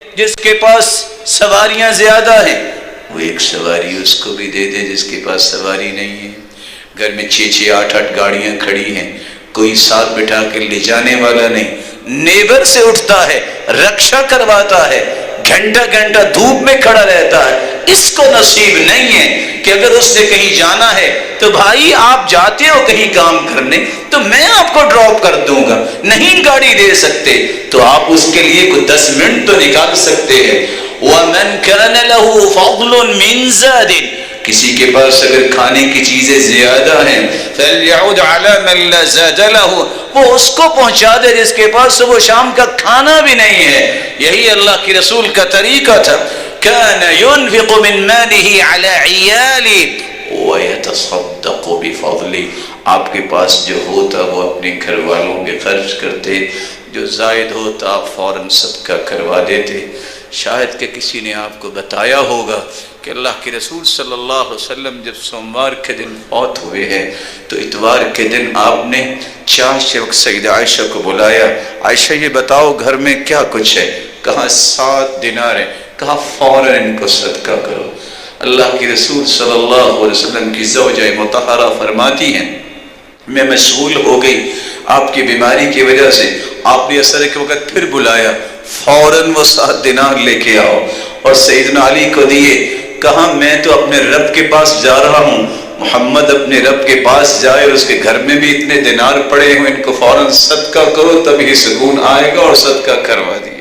جس کے پاس سواریاں زیادہ ہیں وہ ایک سواری اس کو بھی دے دے جس کے پاس سواری نہیں ہے۔ گھر میں 6 8 گاڑیاں کھڑی ہیں، کوئی ساتھ بٹھا کے لے جانے والا نہیں، نیبر سے اٹھتا ہے، رکشا کرواتا ہے، گھنٹہ گھنٹہ دھوپ میں کھڑا رہتا ہے۔ اس کو نصیب نہیں ہے کہ اگر اس نے کہیں جانا ہے تو بھائی آپ جاتے ہو کہیں کام کرنے تو میں آپ کو ڈراپ کر دوں گا، نہیں گاڑی دے سکتے تو آپ اس کے لیے کوئی 10 منٹ تو نکال سکتے ہیں۔ وَمَنْ كَانَ لَهُ فَضْلٌ مِّن زَادٍ، کسی کے پاس اگر کھانے کی چیزیں زیادہ ہیں فَلْيَعُدْ عَلَى مَنْ لَا زَادَ لَهُ، وہ اس کو پہنچا دے جس کے پاس صبح شام کا کھانا بھی نہیں ہے۔ یہی اللہ کے رسول کا طریقہ تھا، كَانَ يُنْفِقُ مِنْ مَالِهِ عَلَى عِيَالِهِ وَيَتَصَدَّقُ بِفَضْلِهِ، آپ کے پاس جو ہوتا وہ اپنے گھر والوں پہ خرچ کرتے، جو زائد ہوتا آپ فوراً صدقہ کروا دیتے۔ شاید کہ کسی نے آپ کو بتایا ہوگا کہ اللہ کے رسول صلی اللہ علیہ وسلم جب سوموار کے دن فوت ہوئے ہیں تو اتوار کے دن آپ نے چاشت وقت سیدہ عائشہ کو بلایا، عائشہ یہ بتاؤ گھر میں کیا کچھ ہے؟ کہا 7 دینار ہے، کہا فوراً ان کو صدقہ کرو۔ اللہ کے رسول صلی اللہ علیہ وسلم کی زوجہ مطہرہ فرماتی ہیں میں مشغول ہو گئی آپ کی بیماری کی وجہ سے، آپ نے عصر کے وقت پھر بلایا، فوراً وہ 7 دینار لے کے آؤ اور سیدنا علی کو دیے۔ کہا میں تو اپنے رب کے پاس جا رہا ہوں، محمد اپنے رب کے پاس جائے اور اس کے گھر میں بھی اتنے دینار پڑے ہوں، ان کو فوراً صدقہ کرو تبھی سکون آئے گا، اور صدقہ کروا دیا۔